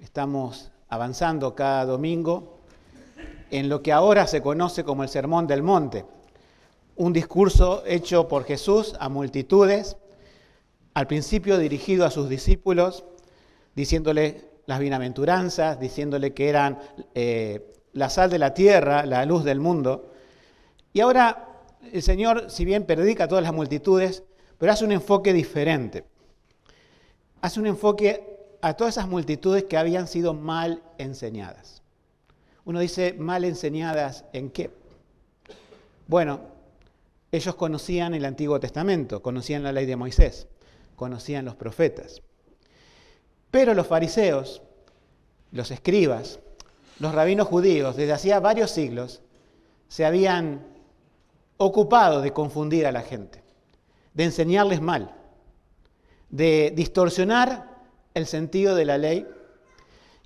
Estamos avanzando cada domingo en lo que ahora se conoce como el Sermón del Monte, un discurso hecho por Jesús a multitudes, al principio dirigido a sus discípulos, diciéndole las bienaventuranzas, diciéndole que eran la sal de la tierra, la luz del mundo. Y ahora el Señor, si bien predica a todas las multitudes, pero hace un enfoque diferente. Hace un enfoque a todas esas multitudes que habían sido mal enseñadas. Uno dice, ¿mal enseñadas en qué? Bueno, ellos conocían el Antiguo Testamento, conocían la ley de Moisés, conocían los profetas. Pero los fariseos, los escribas, los rabinos judíos, desde hacía varios siglos, se habían ocupado de confundir a la gente, de enseñarles mal, de distorsionar el sentido de la ley.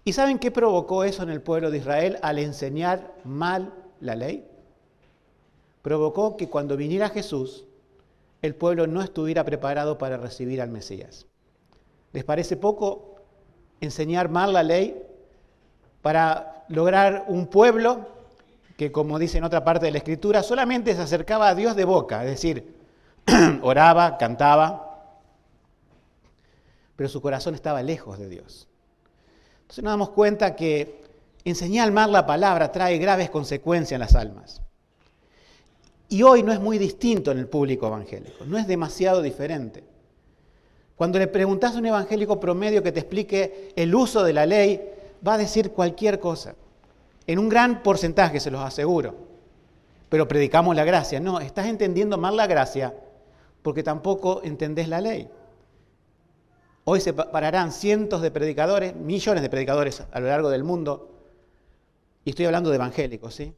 ¿Y saben qué provocó eso en el pueblo de Israel al enseñar mal la ley? Provocó que cuando viniera Jesús, el pueblo no estuviera preparado para recibir al Mesías. ¿Les parece poco enseñar mal la ley para lograr un pueblo que, como dice en otra parte de la Escritura, solamente se acercaba a Dios de boca, es decir, oraba, cantaba, pero su corazón estaba lejos de Dios? Entonces nos damos cuenta que enseñar mal la palabra trae graves consecuencias en las almas. Y hoy no es muy distinto en el público evangélico, no es demasiado diferente. Cuando le preguntás a un evangélico promedio que te explique el uso de la ley, va a decir cualquier cosa. En un gran porcentaje, se los aseguro. Pero predicamos la gracia. No, estás entendiendo mal la gracia porque tampoco entendés la ley. Hoy se pararán cientos de predicadores, millones de predicadores a lo largo del mundo, y estoy hablando de evangélicos, ¿sí?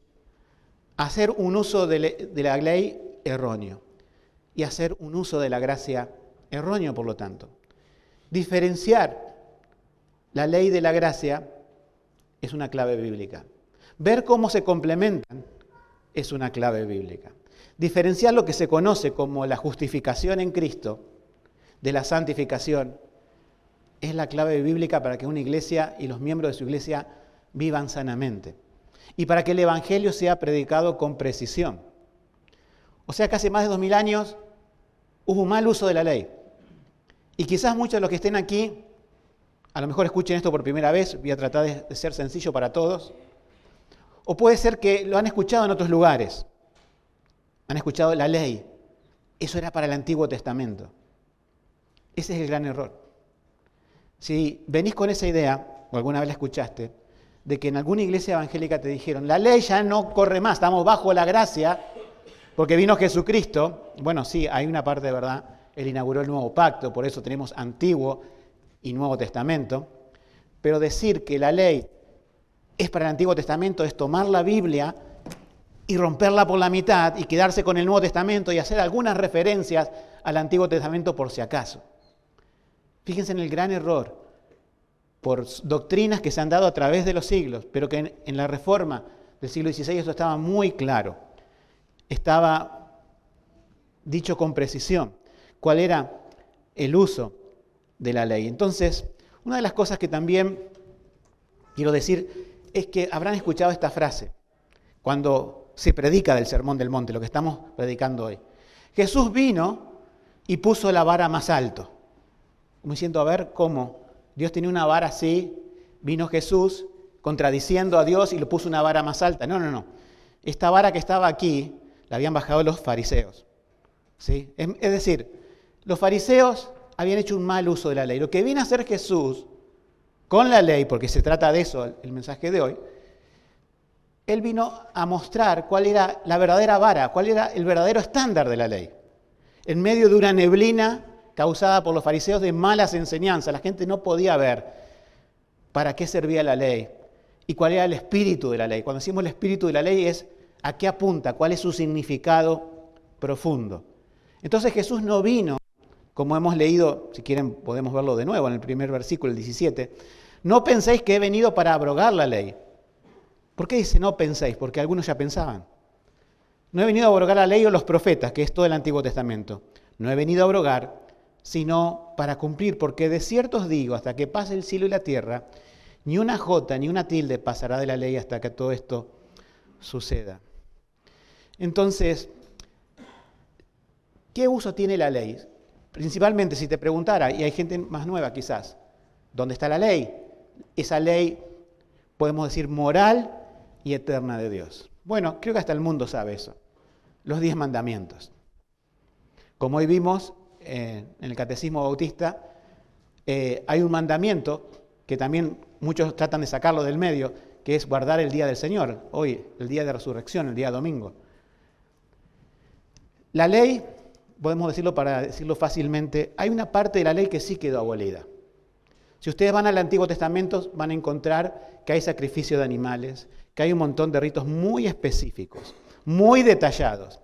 Hacer un uso de la ley erróneo y hacer un uso de la gracia erróneo, por lo tanto. Diferenciar la ley de la gracia es una clave bíblica. Ver cómo se complementan es una clave bíblica. Diferenciar lo que se conoce como la justificación en Cristo de la santificación es la clave bíblica para que una iglesia y los miembros de su iglesia vivan sanamente. Y para que el evangelio sea predicado con precisión. O sea que hace más de 2000 años hubo un mal uso de la ley. Y quizás muchos de los que estén aquí, a lo mejor escuchen esto por primera vez, voy a tratar de ser sencillo para todos. O puede ser que lo han escuchado en otros lugares. Han escuchado la ley. Eso era para el Antiguo Testamento. Ese es el gran error. Si venís con esa idea, o alguna vez la escuchaste, de que en alguna iglesia evangélica te dijeron, la ley ya no corre más, estamos bajo la gracia, porque vino Jesucristo. Bueno, sí, hay una parte de verdad. Él inauguró el nuevo pacto, por eso tenemos Antiguo y Nuevo Testamento. Pero decir que la ley es para el Antiguo Testamento es tomar la Biblia y romperla por la mitad y quedarse con el Nuevo Testamento y hacer algunas referencias al Antiguo Testamento por si acaso. Fíjense en el gran error por doctrinas que se han dado a través de los siglos, pero que en la Reforma del siglo XVI eso estaba muy claro. Estaba dicho con precisión cuál era el uso de la ley. Entonces, una de las cosas que también quiero decir es que habrán escuchado esta frase cuando se predica del Sermón del Monte, lo que estamos predicando hoy. Jesús vino y puso la vara más alto. Como diciendo, a ver cómo Dios tenía una vara así, vino Jesús contradiciendo a Dios y le puso una vara más alta. No. Esta vara que estaba aquí la habían bajado los fariseos. ¿Sí? Es decir, los fariseos habían hecho un mal uso de la ley. Lo que vino a hacer Jesús con la ley, porque se trata de eso el mensaje de hoy, Él vino a mostrar cuál era la verdadera vara, cuál era el verdadero estándar de la ley. En medio de una neblina causada por los fariseos de malas enseñanzas, la gente no podía ver para qué servía la ley y cuál era el espíritu de la ley. Cuando decimos el espíritu de la ley es a qué apunta, cuál es su significado profundo. Entonces Jesús no vino, como hemos leído, si quieren podemos verlo de nuevo en el primer versículo, el 17, no penséis que he venido para abrogar la ley. ¿Por qué dice no penséis? Porque algunos ya pensaban. No he venido a abrogar la ley o los profetas, que es todo el Antiguo Testamento. No he venido a abrogar, sino para cumplir, porque de cierto os digo, hasta que pase el cielo y la tierra, Ni una jota, ni una tilde pasará de la ley hasta que todo esto suceda. Entonces, ¿qué uso tiene la ley? Principalmente, si te preguntara, y hay gente más nueva quizás, ¿dónde está la ley? Esa ley, podemos decir, moral y eterna de Dios. Bueno, creo que hasta el mundo sabe eso. Los 10 mandamientos. Como hoy vimos en el Catecismo Bautista, hay un mandamiento que también muchos tratan de sacarlo del medio, que es guardar el día del Señor, hoy, el día de resurrección, el día domingo. La ley, podemos decirlo para decirlo fácilmente, hay una parte de la ley que sí quedó abolida. Si ustedes van al Antiguo Testamento, van a encontrar que hay sacrificio de animales, que hay un montón de ritos muy específicos, muy detallados.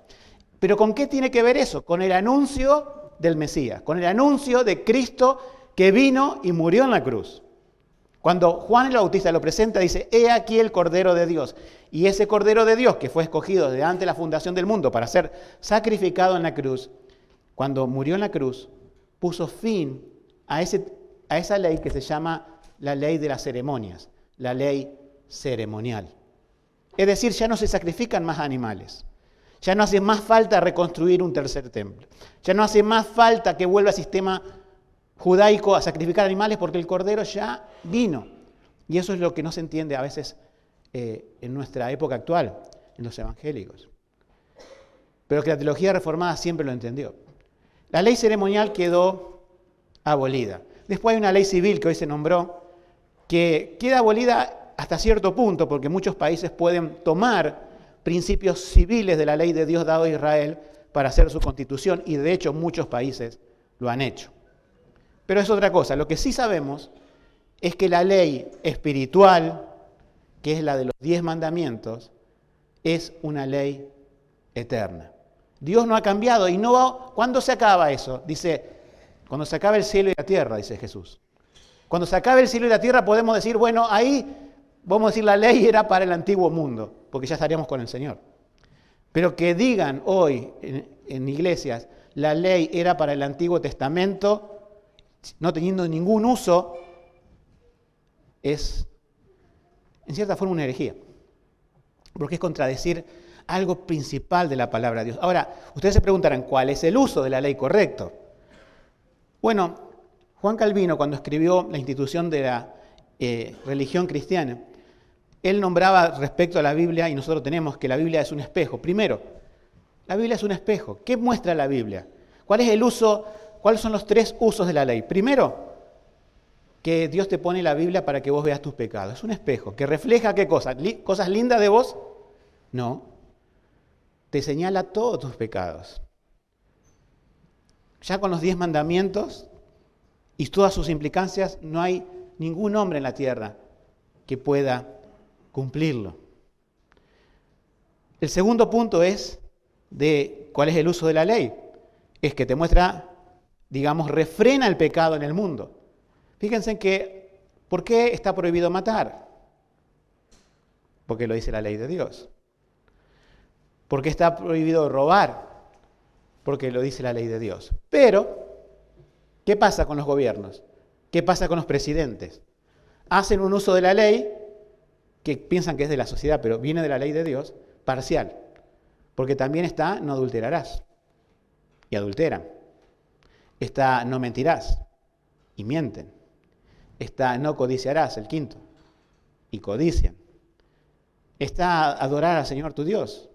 ¿Pero con qué tiene que ver eso? Con el anuncio del Mesías, con el anuncio de Cristo que vino y murió en la cruz. Cuando Juan el Bautista lo presenta, dice, he aquí el Cordero de Dios. Y ese Cordero de Dios que fue escogido desde antes de la fundación del mundo para ser sacrificado en la cruz, cuando murió en la cruz, puso fin a esa ley que se llama la ley de las ceremonias, la ley ceremonial. Es decir, ya no se sacrifican más animales. Ya no hace más falta reconstruir un tercer templo. Ya no hace más falta que vuelva el sistema judaico a sacrificar animales porque el Cordero ya vino. Y eso es lo que no se entiende a veces en nuestra época actual, en los evangélicos. Pero que la teología reformada siempre lo entendió. La ley ceremonial quedó abolida. Después hay una ley civil que hoy se nombró, que queda abolida hasta cierto punto, porque muchos países pueden tomar principios civiles de la ley de Dios dado a Israel para hacer su constitución, y de hecho muchos países lo han hecho. Pero es otra cosa. Lo que sí sabemos es que la ley espiritual, que es la de los 10 mandamientos, es una ley eterna. Dios no ha cambiado y no va. ¿Cuándo se acaba eso? Dice, cuando se acabe el cielo y la tierra, dice Jesús. Cuando se acabe el cielo y la tierra podemos decir, bueno, ahí vamos a decir la ley era para el antiguo mundo, porque ya estaríamos con el Señor. Pero que digan hoy en iglesias, la ley era para el Antiguo Testamento, no teniendo ningún uso, es en cierta forma una herejía, porque es contradecir algo principal de la palabra de Dios. Ahora, ustedes se preguntarán, ¿cuál es el uso de la ley correcto? Bueno, Juan Calvino, cuando escribió la institución de la religión cristiana, él nombraba respecto a la Biblia, y nosotros tenemos que la Biblia es un espejo. Primero, la Biblia es un espejo. ¿Qué muestra la Biblia? ¿Cuál es el uso? ¿Cuáles son los 3 usos de la ley? Primero, que Dios te pone la Biblia para que vos veas tus pecados. Es un espejo que refleja ¿qué cosas? ¿Cosas lindas de vos? No. Te señala todos tus pecados. Ya con los 10 mandamientos y todas sus implicancias, no hay ningún hombre en la tierra que pueda cumplirlo. El segundo punto es de cuál es el uso de la ley. Es que te muestra, digamos, refrena el pecado en el mundo. Fíjense que, ¿por qué está prohibido matar? Porque lo dice la ley de Dios. ¿Por qué está prohibido robar? Porque lo dice la ley de Dios. Pero, ¿qué pasa con los gobiernos? ¿Qué pasa con los presidentes? Hacen un uso de la ley que piensan que es de la sociedad, pero viene de la ley de Dios, parcial. Porque también está, no adulterarás. Y adulteran. Está, no mentirás. Y mienten. Está, no codiciarás, el quinto. Y codician. Está, adorar al Señor tu Dios.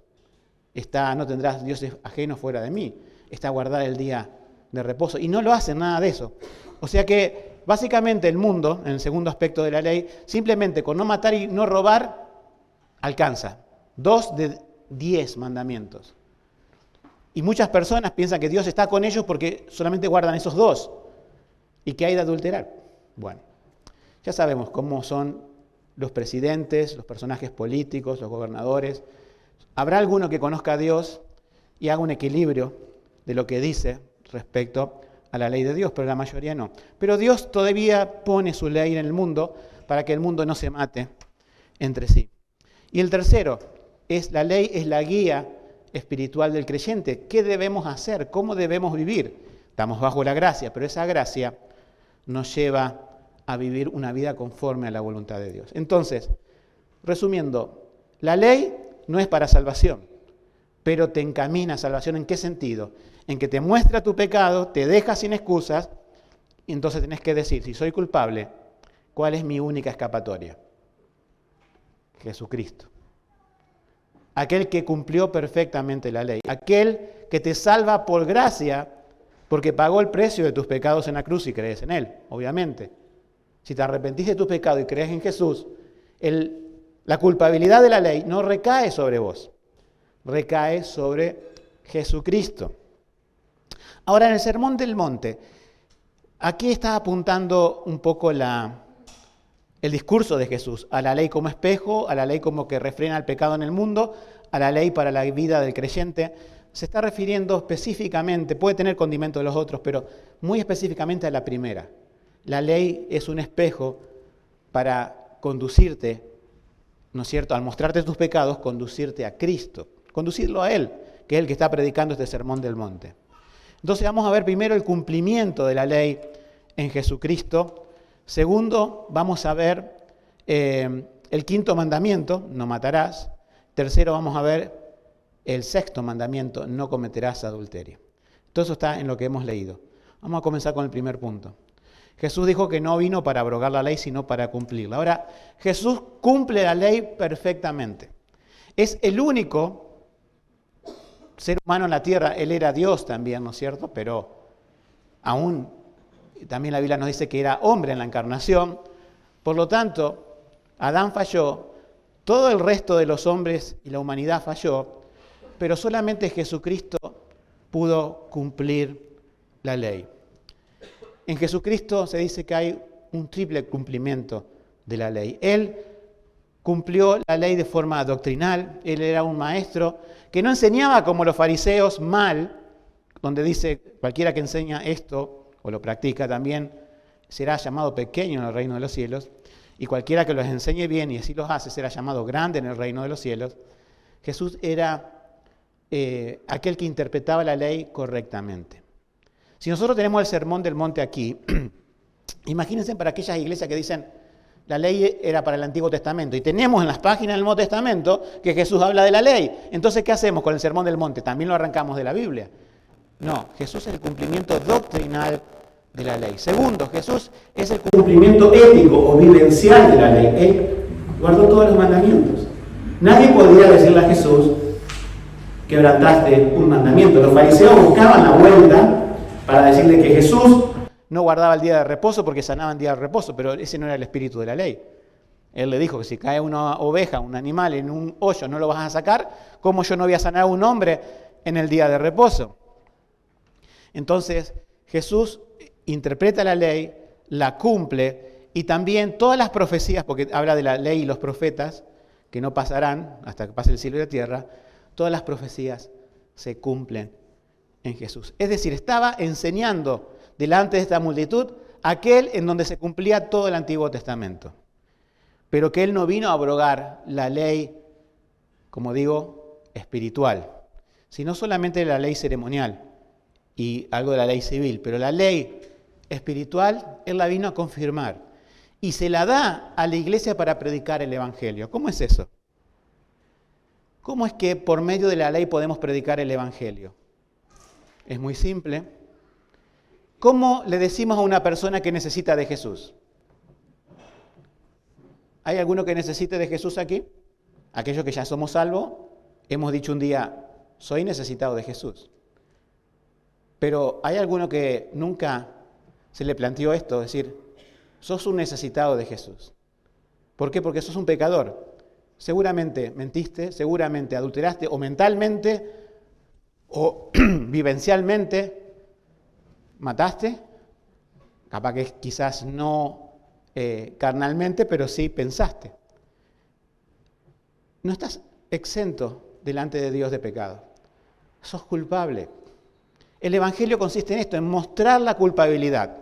Está, no tendrás dioses ajenos fuera de mí. Está, guardar el día de reposo. Y no lo hacen nada de eso. O sea que, básicamente, el mundo, en el segundo aspecto de la ley, simplemente con no matar y no robar, alcanza 2 de 10 mandamientos. Y muchas personas piensan que Dios está con ellos porque solamente guardan esos 2. ¿Y qué hay de adulterar? Bueno, ya sabemos cómo son los presidentes, los personajes políticos, los gobernadores. Habrá alguno que conozca a Dios y haga un equilibrio de lo que dice respecto a la ley de Dios, pero la mayoría no. Pero Dios todavía pone su ley en el mundo para que el mundo no se mate entre sí. Y el tercero, la ley es la guía espiritual del creyente. ¿Qué debemos hacer? ¿Cómo debemos vivir? Estamos bajo la gracia, pero esa gracia nos lleva a vivir una vida conforme a la voluntad de Dios. Entonces, resumiendo, la ley no es para salvación, pero te encamina a salvación. ¿En qué sentido? En que te muestra tu pecado, te deja sin excusas, y entonces tenés que decir, si soy culpable, ¿cuál es mi única escapatoria? Jesucristo. Aquel que cumplió perfectamente la ley, aquel que te salva por gracia, porque pagó el precio de tus pecados en la cruz y crees en Él, obviamente. Si te arrepentís de tus pecados y crees en Jesús, la culpabilidad de la ley no recae sobre vos, recae sobre Jesucristo. Ahora, en el Sermón del Monte, aquí está apuntando un poco el discurso de Jesús, a la ley como espejo, a la ley como que refrena el pecado en el mundo, a la ley para la vida del creyente. Se está refiriendo específicamente, puede tener condimento de los otros, pero muy específicamente a la primera. La ley es un espejo para conducirte, ¿no es cierto?, al mostrarte tus pecados, conducirte a Cristo, conducirlo a Él, que es el que está predicando este Sermón del Monte. Entonces vamos a ver primero el cumplimiento de la ley en Jesucristo. Segundo, vamos a ver el quinto mandamiento, no matarás. Tercero, vamos a ver el sexto mandamiento, no cometerás adulterio. Todo eso está en lo que hemos leído. Vamos a comenzar con el primer punto. Jesús dijo que no vino para abrogar la ley, sino para cumplirla. Ahora, Jesús cumple la ley perfectamente. Es el único ser humano en la tierra. Él era Dios también, ¿no es cierto? Pero aún, también la Biblia nos dice que era hombre en la encarnación. Por lo tanto, Adán falló, todo el resto de los hombres y la humanidad falló, pero solamente Jesucristo pudo cumplir la ley. En Jesucristo se dice que hay un triple cumplimiento de la ley. Él cumplió la ley de forma doctrinal, él era un maestro que no enseñaba como los fariseos mal, donde dice cualquiera que enseña esto o lo practica también será llamado pequeño en el reino de los cielos, y cualquiera que los enseñe bien y así los hace será llamado grande en el reino de los cielos. Jesús era aquel que interpretaba la ley correctamente. Si nosotros tenemos el Sermón del Monte aquí, imagínense para aquellas iglesias que dicen la ley era para el Antiguo Testamento y tenemos en las páginas del Nuevo Testamento que Jesús habla de la ley. Entonces, ¿qué hacemos con el Sermón del Monte? ¿También lo arrancamos de la Biblia? No, Jesús es el cumplimiento doctrinal de la ley. Segundo, Jesús es el cumplimiento ético o vivencial de la ley. Él guardó todos los mandamientos. Nadie podría decirle a Jesús, quebrantaste un mandamiento. Los fariseos buscaban la vuelta para decirle que Jesús no guardaba el día de reposo porque sanaba en día de reposo, pero ese no era el espíritu de la ley. Él le dijo que si cae una oveja, un animal en un hoyo, no lo vas a sacar, ¿cómo yo no voy a sanar a un hombre en el día de reposo? Entonces, Jesús interpreta la ley, la cumple, y también todas las profecías, porque habla de la ley y los profetas, que no pasarán hasta que pase el cielo y la tierra, todas las profecías se cumplen en Jesús. Es decir, estaba enseñando delante de esta multitud aquel en donde se cumplía todo el Antiguo Testamento. Pero que Él no vino a abrogar la ley, como digo, espiritual, sino solamente la ley ceremonial y algo de la ley civil. Pero la ley espiritual, Él la vino a confirmar. Y se la da a la iglesia para predicar el Evangelio. ¿Cómo es eso? ¿Cómo es que por medio de la ley podemos predicar el Evangelio? Es muy simple. ¿Cómo le decimos a una persona que necesita de Jesús? ¿Hay alguno que necesite de Jesús aquí? Aquellos que ya somos salvos, hemos dicho un día, soy necesitado de Jesús. Pero ¿hay alguno que nunca se le planteó esto? Es decir, sos un necesitado de Jesús. ¿Por qué? Porque sos un pecador. Seguramente mentiste, seguramente adulteraste, o mentalmente, o vivencialmente mataste. Capaz que quizás no carnalmente, pero sí pensaste. No estás exento delante de Dios de pecado. Sos culpable. El Evangelio consiste en esto, en mostrar la culpabilidad.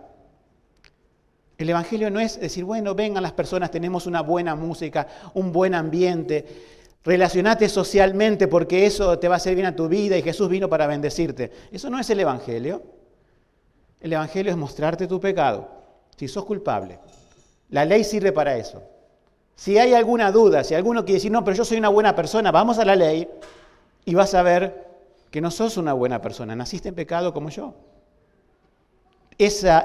El Evangelio no es decir, bueno, vengan las personas, tenemos una buena música, un buen ambiente, relacionate socialmente porque eso te va a hacer bien a tu vida y Jesús vino para bendecirte. Eso no es el Evangelio. El Evangelio es mostrarte tu pecado. Si sos culpable, La ley sirve para eso. Si hay alguna duda, si alguno quiere decir, no, pero yo soy una buena persona, vamos a la ley y vas a ver que no sos una buena persona, naciste en pecado como yo.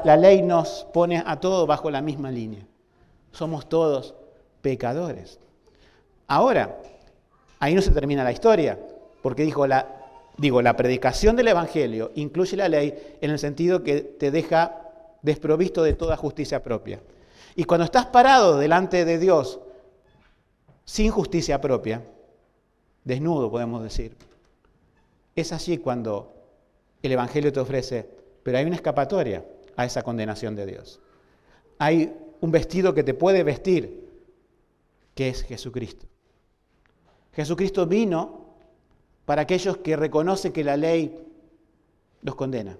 La ley nos pone a todos bajo la misma línea. Somos todos pecadores. Ahora, ahí no se termina la historia, porque la predicación del Evangelio incluye la ley en el sentido que te deja desprovisto de toda justicia propia. Y cuando estás parado delante de Dios sin justicia propia, desnudo podemos decir, es allí cuando el Evangelio te ofrece, pero hay una escapatoria a esa condenación de Dios. Hay un vestido que te puede vestir, que es Jesucristo. Jesucristo vino para aquellos que reconocen que la ley los condena.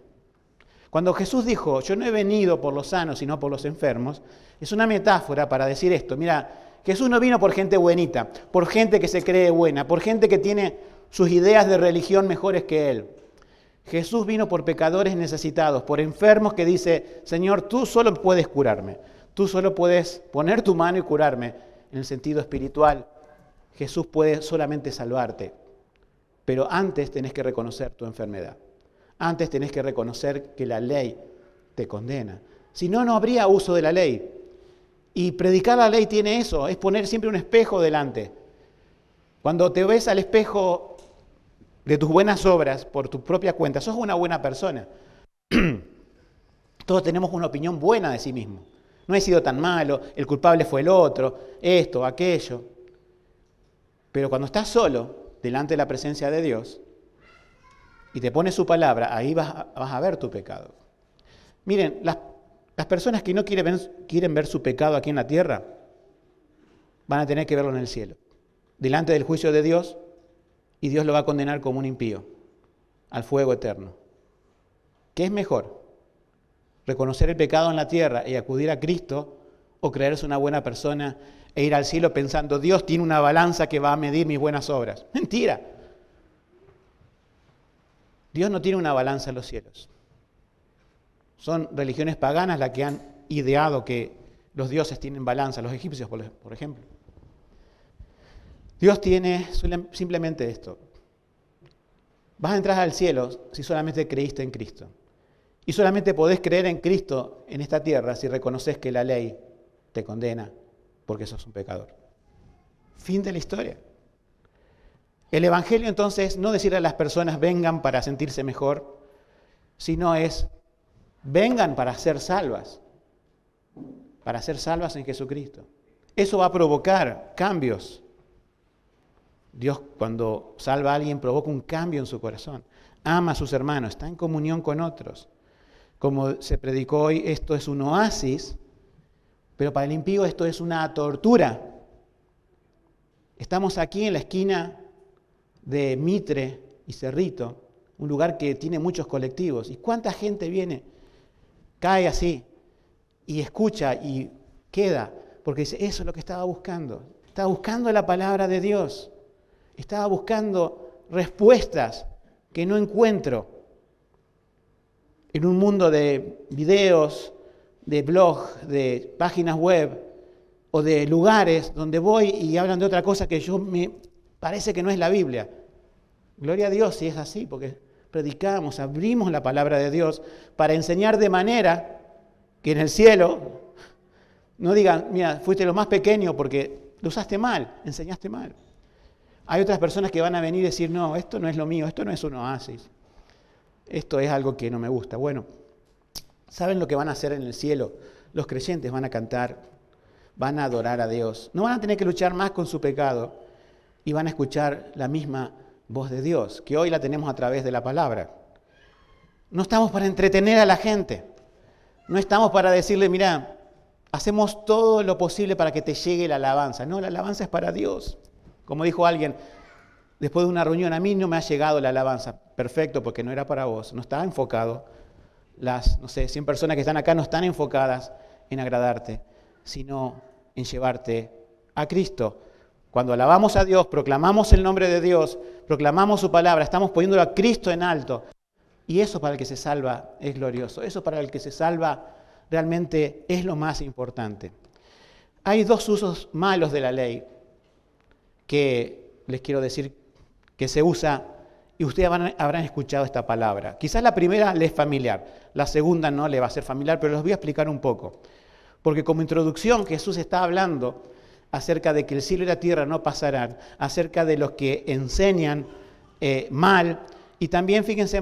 Cuando Jesús dijo, yo no he venido por los sanos, sino por los enfermos, es una metáfora para decir esto. Mira, Jesús no vino por gente buenita, por gente que se cree buena, por gente que tiene sus ideas de religión mejores que Él. Jesús vino por pecadores necesitados, por enfermos que dice, Señor, tú solo puedes curarme, tú solo puedes poner tu mano y curarme. En el sentido espiritual, Jesús puede solamente salvarte, pero antes tenés que reconocer tu enfermedad. Antes tenés que reconocer que la ley te condena. Si no, no habría uso de la ley. Y predicar la ley tiene eso, es poner siempre un espejo delante. Cuando te ves al espejo de tus buenas obras por tu propia cuenta, sos una buena persona. Todos tenemos una opinión buena de sí mismo. No he sido tan malo, el culpable fue el otro, esto, aquello. Pero cuando estás solo, delante de la presencia de Dios, y te pone su palabra, ahí vas a ver tu pecado. Miren, las personas que no quieren ver su pecado aquí en la tierra, van a tener que verlo en el cielo, delante del juicio de Dios, y Dios lo va a condenar como un impío, al fuego eterno. ¿Qué es mejor? ¿Reconocer el pecado en la tierra y acudir a Cristo, o creerse una buena persona e ir al cielo pensando, Dios tiene una balanza que va a medir mis buenas obras? ¡Mentira! Dios no tiene una balanza en los cielos. Son religiones paganas las que han ideado que los dioses tienen balanza, los egipcios, por ejemplo. Dios tiene simplemente esto. Vas a entrar al cielo si solamente creíste en Cristo. Y solamente podés creer en Cristo en esta tierra si reconoces que la ley te condena porque sos un pecador. Fin de la historia. El Evangelio entonces no decirle a las personas vengan para sentirse mejor, sino es vengan para ser salvas en Jesucristo. Eso va a provocar cambios. Dios cuando salva a alguien provoca un cambio en su corazón. Ama a sus hermanos, está en comunión con otros. Como se predicó hoy, esto es un oasis, pero para el impío esto es una tortura. Estamos aquí en la esquina de Mitre y Cerrito, un lugar que tiene muchos colectivos. ¿Y cuánta gente viene? Cae así y escucha y queda, porque dice, eso es lo que estaba buscando. Estaba buscando la palabra de Dios. Estaba buscando respuestas que no encuentro en un mundo de videos, de blogs, de páginas web o de lugares donde voy y hablan de otra cosa que me parece que no es la Biblia. Gloria a Dios si es así, porque predicamos, abrimos la palabra de Dios para enseñar de manera que en el cielo no digan, mira, fuiste lo más pequeño porque lo usaste mal, enseñaste mal. Hay otras personas que van a venir y decir, no, esto no es lo mío, esto no es un oasis, esto es algo que no me gusta. Bueno, ¿saben lo que van a hacer en el cielo? Los creyentes van a cantar, van a adorar a Dios, no van a tener que luchar más con su pecado y van a escuchar la misma voz de Dios, que hoy la tenemos a través de la palabra. No estamos para entretener a la gente, no estamos para decirle, mira, hacemos todo lo posible para que te llegue la alabanza. No, la alabanza es para Dios. Como dijo alguien, después de una reunión, a mí no me ha llegado la alabanza. Perfecto, porque no era para vos, no estaba enfocado. Las, 100 personas que están acá no están enfocadas en agradarte, sino en llevarte a Cristo. Cuando alabamos a Dios, proclamamos el nombre de Dios, proclamamos su palabra, estamos poniéndolo a Cristo en alto. Y eso para el que se salva es glorioso. Eso para el que se salva realmente es lo más importante. Hay dos usos malos de la ley que les quiero decir que se usa, y ustedes habrán escuchado esta palabra. Quizás la primera le es familiar, la segunda no le va a ser familiar, pero los voy a explicar un poco. Porque como introducción Jesús está hablando acerca de que el cielo y la tierra no pasarán, acerca de los que enseñan mal, y también fíjense,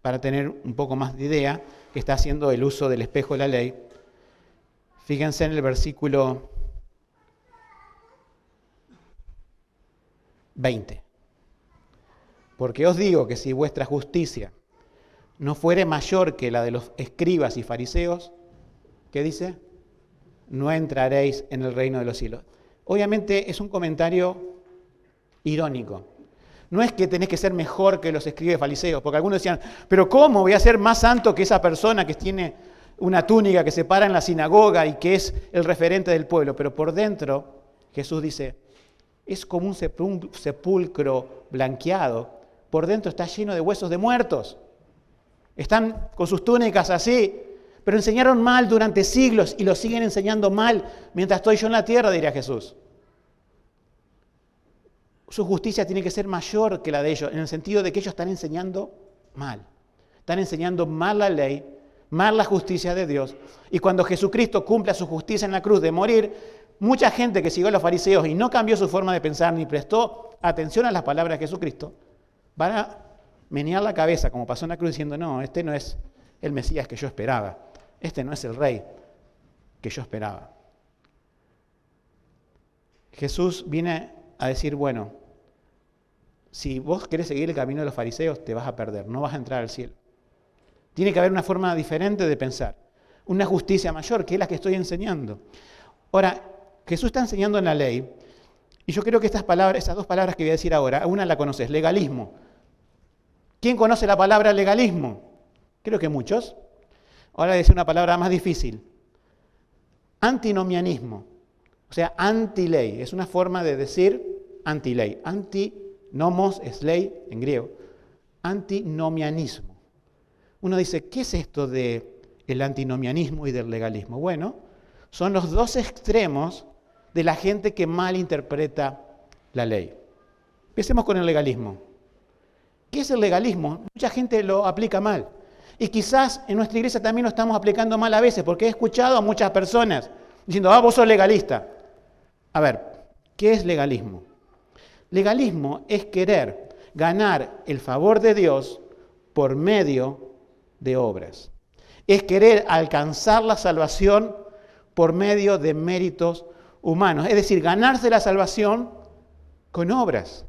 para tener un poco más de idea, que está haciendo el uso del espejo de la ley. Fíjense en el versículo 20. Porque os digo que si vuestra justicia no fuere mayor que la de los escribas y fariseos, ¿qué dice? No entraréis en el reino de los cielos. Obviamente es un comentario irónico. No es que tenés que ser mejor que los escribas y fariseos, porque algunos decían, pero ¿cómo voy a ser más santo que esa persona que tiene una túnica, que se para en la sinagoga y que es el referente del pueblo? Pero por dentro, Jesús dice, es como un sepulcro blanqueado. Por dentro está lleno de huesos de muertos. Están con sus túnicas así, pero enseñaron mal durante siglos y lo siguen enseñando mal mientras estoy yo en la tierra, diría Jesús. Su justicia tiene que ser mayor que la de ellos, en el sentido de que ellos están enseñando mal. Están enseñando mal la ley, mal la justicia de Dios. Y cuando Jesucristo cumpla su justicia en la cruz de morir, mucha gente que siguió a los fariseos y no cambió su forma de pensar ni prestó atención a las palabras de Jesucristo, van a menear la cabeza, como pasó en la cruz, diciendo, no, este no es el Mesías que yo esperaba. Este no es el rey que yo esperaba. Jesús viene a decir, bueno, si vos querés seguir el camino de los fariseos, te vas a perder, no vas a entrar al cielo. Tiene que haber una forma diferente de pensar, una justicia mayor, que es la que estoy enseñando. Ahora, Jesús está enseñando en la ley, y yo creo que estas dos palabras que voy a decir ahora, una la conoces, legalismo. ¿Quién conoce la palabra legalismo? Creo que muchos. Ahora voy a decir una palabra más difícil. Antinomianismo, o sea, antiley. Es una forma de decir antiley. Antinomos es ley en griego. Antinomianismo. Uno dice, ¿qué es esto del antinomianismo y del legalismo? Bueno, son los dos extremos de la gente que mal interpreta la ley. Empecemos con el legalismo. ¿Qué es el legalismo? Mucha gente lo aplica mal. Y quizás en nuestra iglesia también lo estamos aplicando mal a veces, porque he escuchado a muchas personas diciendo, vos sos legalista. A ver, ¿qué es legalismo? Legalismo es querer ganar el favor de Dios por medio de obras. Es querer alcanzar la salvación por medio de méritos humanos. Es decir, ganarse la salvación con obras.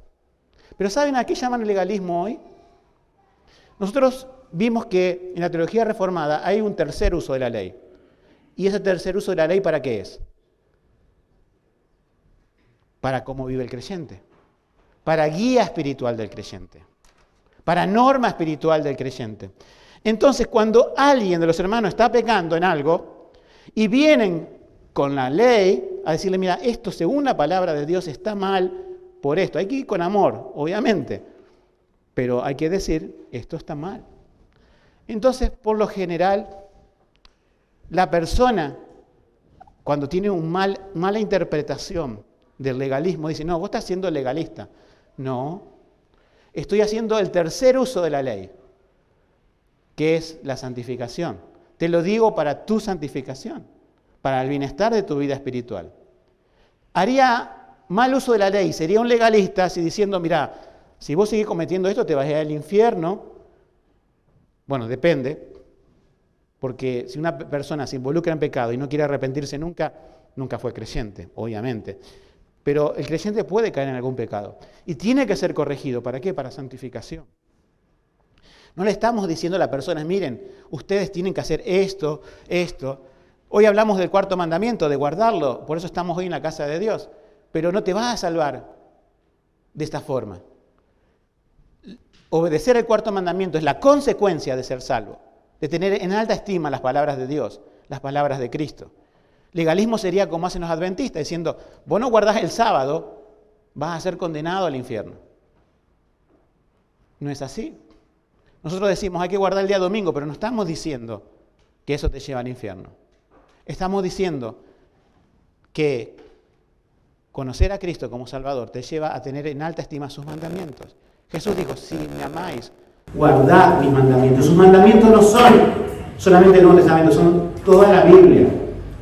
Pero ¿saben a qué llaman el legalismo hoy? Nosotros vimos que en la teología reformada hay un tercer uso de la ley. ¿Y ese tercer uso de la ley para qué es? Para cómo vive el creyente. Para guía espiritual del creyente. Para norma espiritual del creyente. Entonces, cuando alguien de los hermanos está pecando en algo y vienen con la ley a decirle, mira, esto según la palabra de Dios está mal por esto. Hay que ir con amor, obviamente, pero hay que decir, esto está mal. Entonces, por lo general, la persona, cuando tiene una mala interpretación del legalismo, dice, no, vos estás siendo legalista. No, estoy haciendo el tercer uso de la ley, que es la santificación. Te lo digo para tu santificación, para el bienestar de tu vida espiritual. Haría mal uso de la ley, sería un legalista si diciendo, mira, si vos seguís cometiendo esto te vas a ir al infierno. Bueno, depende, porque si una persona se involucra en pecado y no quiere arrepentirse nunca, nunca fue creyente, obviamente. Pero el creyente puede caer en algún pecado y tiene que ser corregido. ¿Para qué? Para santificación. No le estamos diciendo a las personas, miren, ustedes tienen que hacer esto, esto. Hoy hablamos del cuarto mandamiento, de guardarlo, por eso estamos hoy en la casa de Dios. Pero no te vas a salvar de esta forma. Obedecer el cuarto mandamiento es la consecuencia de ser salvo, de tener en alta estima las palabras de Dios, las palabras de Cristo. Legalismo sería como hacen los adventistas, diciendo, vos no guardás el sábado, vas a ser condenado al infierno. No es así. Nosotros decimos, hay que guardar el día domingo, pero no estamos diciendo que eso te lleva al infierno. Estamos diciendo que conocer a Cristo como Salvador te lleva a tener en alta estima sus mandamientos. Jesús dijo, si me amáis, guardad mis mandamientos. Sus mandamientos no son solamente el Nuevo Testamento, son toda la Biblia.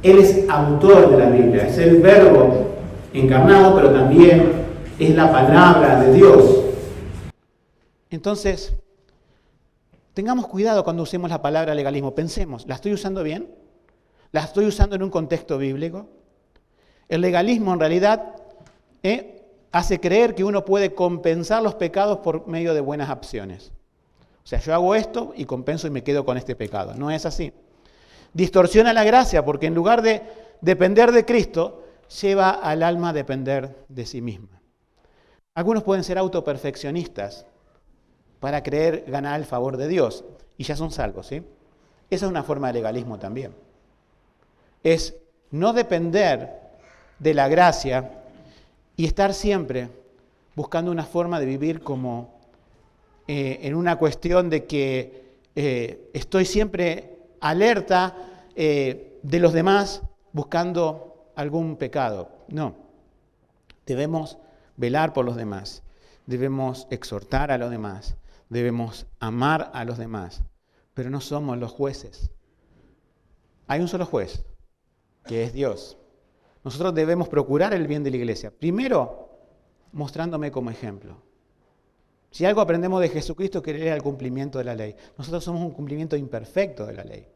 Él es autor de la Biblia, es el Verbo encarnado, pero también es la palabra de Dios. Entonces, tengamos cuidado cuando usemos la palabra legalismo. Pensemos, ¿la estoy usando bien? ¿La estoy usando en un contexto bíblico? El legalismo en realidad hace creer que uno puede compensar los pecados por medio de buenas acciones. O sea, yo hago esto y compenso y me quedo con este pecado. No es así. Distorsiona la gracia porque en lugar de depender de Cristo, lleva al alma a depender de sí misma. Algunos pueden ser autoperfeccionistas para creer ganar el favor de Dios y ya son salvos, ¿sí? Esa es una forma de legalismo también. Es no depender de la gracia y estar siempre buscando una forma de vivir como en una cuestión de que estoy siempre alerta de los demás buscando algún pecado. No, debemos velar por los demás, debemos exhortar a los demás, debemos amar a los demás, pero no somos los jueces. Hay un solo juez, que es Dios. Nosotros debemos procurar el bien de la iglesia. Primero, mostrándome como ejemplo. Si algo aprendemos de Jesucristo, es que Él era el cumplimiento de la ley. Nosotros somos un cumplimiento imperfecto de la ley.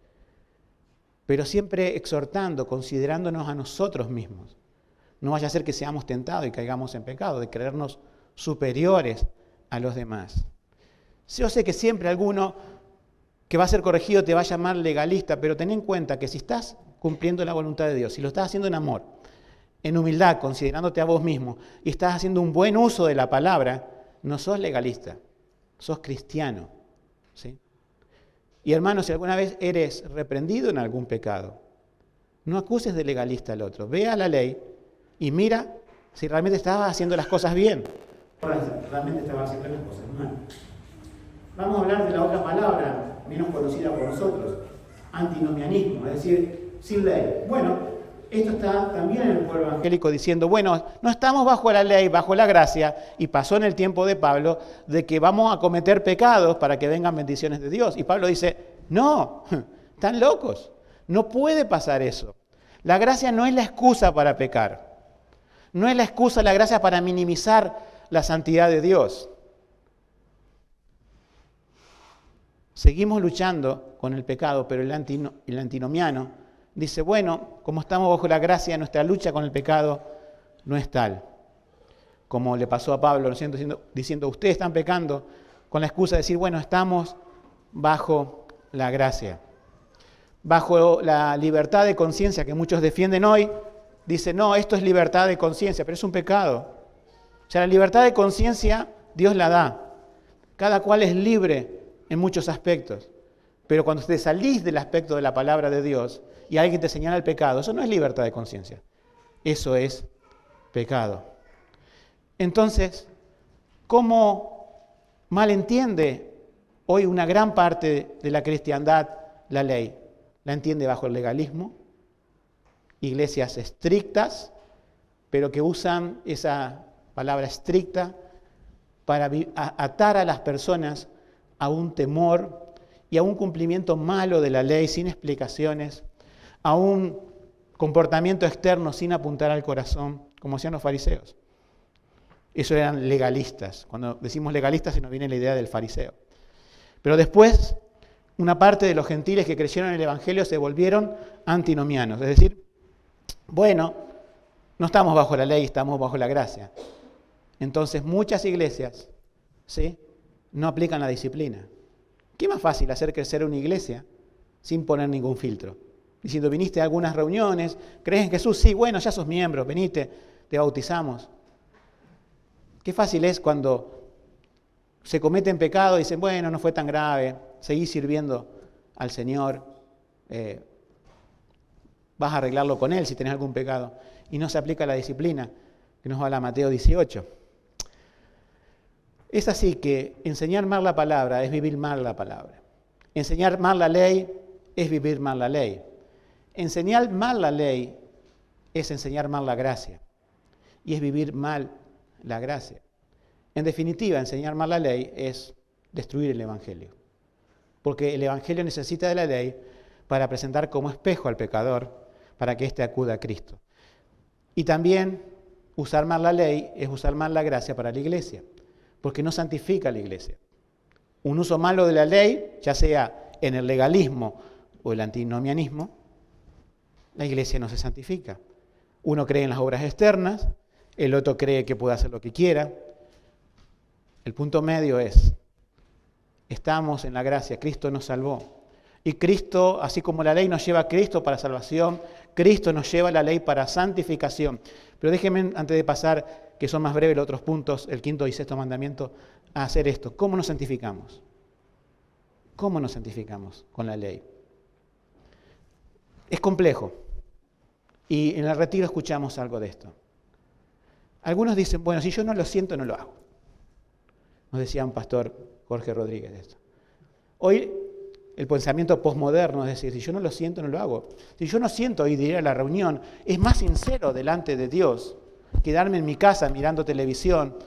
Pero siempre exhortando, considerándonos a nosotros mismos. No vaya a ser que seamos tentados y caigamos en pecado, de creernos superiores a los demás. Yo sé que siempre alguno que va a ser corregido te va a llamar legalista, pero ten en cuenta que si estás cumpliendo la voluntad de Dios, si lo estás haciendo en amor, en humildad, considerándote a vos mismo, y estás haciendo un buen uso de la palabra, no sos legalista, sos cristiano, ¿sí? Y hermano, si alguna vez eres reprendido en algún pecado, no acuses de legalista al otro. Ve a la ley y mira si realmente estabas haciendo las cosas bien. Realmente estabas haciendo las cosas mal. Vamos a hablar de la otra palabra, menos conocida por nosotros, antinomianismo, es decir, sin ley. Bueno, esto está también en el pueblo evangélico diciendo, bueno, no estamos bajo la ley, bajo la gracia, y pasó en el tiempo de Pablo, de que vamos a cometer pecados para que vengan bendiciones de Dios. Y Pablo dice, no, están locos, no puede pasar eso. La gracia no es la excusa para pecar, no es la excusa, la gracia para minimizar la santidad de Dios. Seguimos luchando con el pecado, pero el antinomiano dice, bueno, como estamos bajo la gracia, nuestra lucha con el pecado no es tal. Como le pasó a Pablo, diciendo, ustedes están pecando, con la excusa de decir, bueno, estamos bajo la gracia. Bajo la libertad de conciencia que muchos defienden hoy, dice, no, esto es libertad de conciencia, pero es un pecado. O sea, la libertad de conciencia Dios la da. Cada cual es libre en muchos aspectos. Pero cuando te salís del aspecto de la palabra de Dios y alguien te señala el pecado, eso no es libertad de conciencia. Eso es pecado. Entonces, ¿cómo malentiende hoy una gran parte de la cristiandad la ley? La entiende bajo el legalismo, iglesias estrictas, pero que usan esa palabra estricta para atar a las personas a un temor y a un cumplimiento malo de la ley sin explicaciones, a un comportamiento externo sin apuntar al corazón, como hacían los fariseos. Eso eran legalistas. Cuando decimos legalistas se nos viene la idea del fariseo. Pero después, una parte de los gentiles que creyeron en el Evangelio se volvieron antinomianos. Es decir, bueno, no estamos bajo la ley, estamos bajo la gracia. Entonces muchas iglesias, ¿sí?, no aplican la disciplina. ¿Qué más fácil hacer crecer una iglesia sin poner ningún filtro? Diciendo, viniste a algunas reuniones, ¿crees en Jesús? Sí, bueno, ya sos miembro, venite, te bautizamos. Qué fácil es cuando se cometen pecados y dicen, bueno, no fue tan grave, seguí sirviendo al Señor, vas a arreglarlo con Él si tenés algún pecado. Y no se aplica la disciplina, que nos habla Mateo 18. Es así que enseñar mal la palabra es vivir mal la palabra. Enseñar mal la ley es vivir mal la ley. Enseñar mal la ley es enseñar mal la gracia y es vivir mal la gracia. En definitiva, enseñar mal la ley es destruir el Evangelio, porque el Evangelio necesita de la ley para presentar como espejo al pecador para que éste acuda a Cristo. Y también usar mal la ley es usar mal la gracia para la iglesia, porque no santifica a la iglesia. Un uso malo de la ley, ya sea en el legalismo o el antinomianismo, la iglesia no se santifica. Uno cree en las obras externas, el otro cree que puede hacer lo que quiera. El punto medio es, estamos en la gracia, Cristo nos salvó. Y Cristo, así como la ley nos lleva a Cristo para salvación, Cristo nos lleva a la ley para santificación. Pero déjenme, antes de pasar, que son más breves los otros puntos, el 5º y 6º mandamiento, a hacer esto. ¿Cómo nos santificamos? ¿Cómo nos santificamos con la ley? Es complejo. Y en el retiro escuchamos algo de esto. Algunos dicen, bueno, si yo no lo siento, no lo hago. Nos decía un pastor Jorge Rodríguez esto. Hoy el pensamiento posmoderno es decir, si yo no lo siento, no lo hago. Si yo no siento ir a la reunión, es más sincero delante de Dios quedarme en mi casa mirando televisión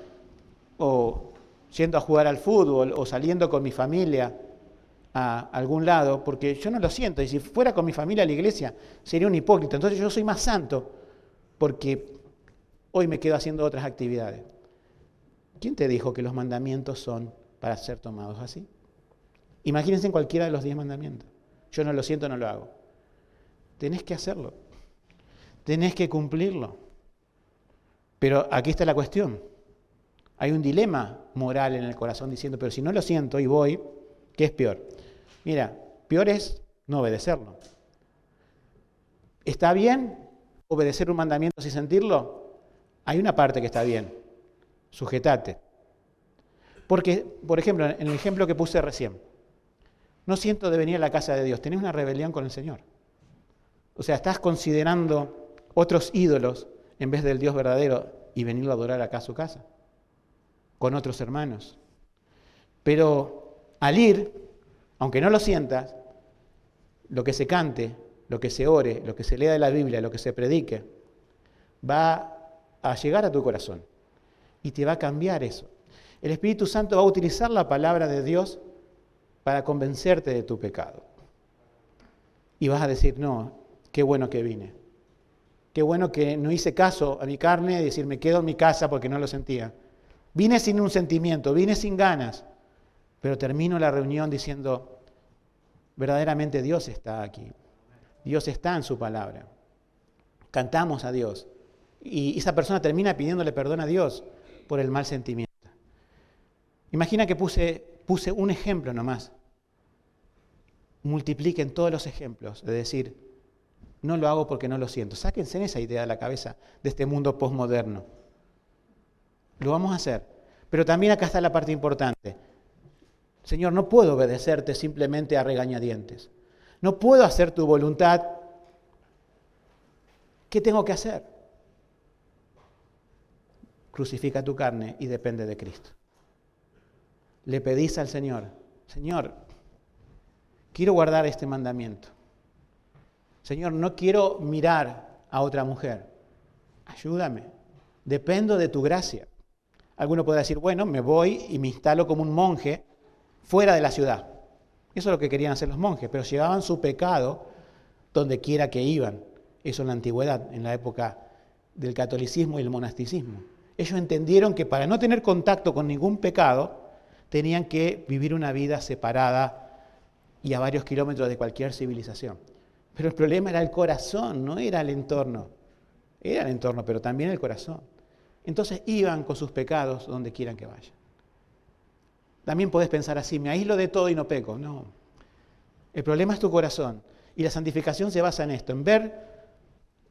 o yendo a jugar al fútbol o saliendo con mi familia a algún lado, porque yo no lo siento. Y si fuera con mi familia a la iglesia, sería un hipócrita. Entonces yo soy más santo porque hoy me quedo haciendo otras actividades. ¿Quién te dijo que los mandamientos son para ser tomados así? Imagínense en cualquiera de los 10 mandamientos. Yo no lo siento, no lo hago. Tenés que hacerlo. Tenés que cumplirlo. Pero aquí está la cuestión. Hay un dilema moral en el corazón diciendo, pero si no lo siento y voy, ¿qué es peor? Mira, peor es no obedecerlo. ¿Está bien obedecer un mandamiento sin sentirlo? Hay una parte que está bien. Sujetate. Porque, por ejemplo, en el ejemplo que puse recién, no siento de venir a la casa de Dios. Tenés una rebelión con el Señor. O sea, estás considerando otros ídolos en vez del Dios verdadero y venirlo a adorar acá a su casa, con otros hermanos. Pero al ir, aunque no lo sientas, lo que se cante, lo que se ore, lo que se lea de la Biblia, lo que se predique, va a llegar a tu corazón y te va a cambiar eso. El Espíritu Santo va a utilizar la palabra de Dios para convencerte de tu pecado. Y vas a decir, no, qué bueno que vine. Qué bueno que no hice caso a mi carne y decir, me quedo en mi casa porque no lo sentía. Vine sin un sentimiento, vine sin ganas, pero termino la reunión diciendo, verdaderamente Dios está aquí. Dios está en su palabra. Cantamos a Dios. Y esa persona termina pidiéndole perdón a Dios por el mal sentimiento. Imagina que puse un ejemplo nomás. Multipliquen todos los ejemplos de decir, no lo hago porque no lo siento. Sáquense esa idea de la cabeza de este mundo posmoderno. Lo vamos a hacer. Pero también acá está la parte importante. Señor, no puedo obedecerte simplemente a regañadientes. No puedo hacer tu voluntad. ¿Qué tengo que hacer? Crucifica tu carne y depende de Cristo. Le pedís al Señor, Señor, quiero guardar este mandamiento. Señor, no quiero mirar a otra mujer. Ayúdame. Dependo de tu gracia. Alguno puede decir, bueno, me voy y me instalo como un monje fuera de la ciudad. Eso es lo que querían hacer los monjes, pero llevaban su pecado donde quiera que iban. Eso en la antigüedad, en la época del catolicismo y el monasticismo. Ellos entendieron que para no tener contacto con ningún pecado, tenían que vivir una vida separada y a varios kilómetros de cualquier civilización. Pero el problema era el corazón, no era el entorno. Era el entorno, pero también el corazón. Entonces iban con sus pecados donde quieran que vayan. También podés pensar así, me aíslo de todo y no peco. No. El problema es tu corazón. Y la santificación se basa en esto, en ver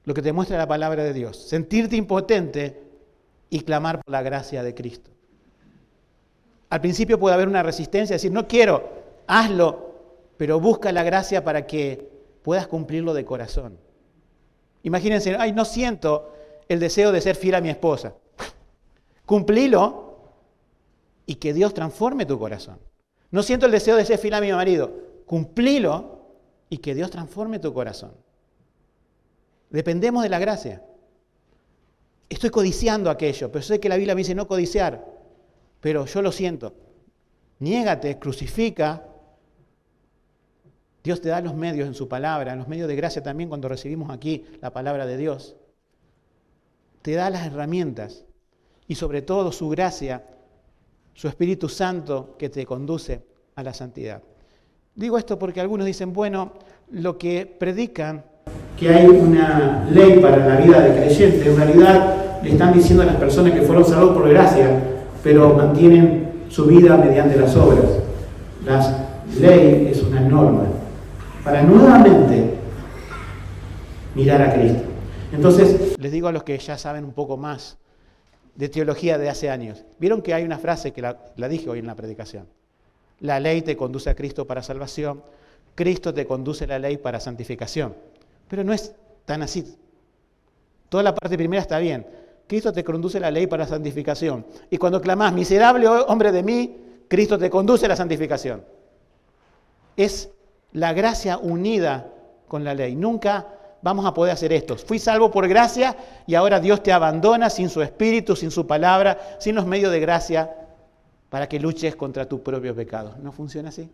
lo que te muestra la palabra de Dios, sentirte impotente y clamar por la gracia de Cristo. Al principio puede haber una resistencia, decir, no quiero, hazlo, pero busca la gracia para que puedas cumplirlo de corazón. Imagínense, ay, no siento el deseo de ser fiel a mi esposa. Cumplilo y que Dios transforme tu corazón. No siento el deseo de ser fiel a mi marido. Cumplilo y que Dios transforme tu corazón. Dependemos de la gracia. estoy codiciando aquello, pero sé que la Biblia me dice no codiciar, pero yo lo siento. Niégate, crucifica. Dios te da los medios en su palabra, en los medios de gracia también cuando recibimos aquí la palabra de Dios. Te da las herramientas y sobre todo su gracia, su Espíritu Santo que te conduce a la santidad. Digo esto porque algunos dicen, bueno, lo que predican, que hay una ley para la vida de creyente, en realidad le están diciendo a las personas que fueron salvos por gracia, pero mantienen su vida mediante las obras. La ley es una norma para nuevamente mirar a Cristo. Entonces, les digo a los que ya saben un poco más de teología de hace años, vieron que hay una frase que la dije hoy en la predicación. La ley te conduce a Cristo para salvación, Cristo te conduce a la ley para santificación. Pero no es tan así. Toda la parte primera está bien. Cristo te conduce a la ley para santificación. Y cuando clamás, miserable hombre de mí, Cristo te conduce a la santificación. Es la gracia unida con la ley. Nunca vamos a poder hacer esto. Fui salvo por gracia y ahora Dios te abandona sin su espíritu, sin su palabra, sin los medios de gracia para que luches contra tu propio pecado. ¿No funciona así?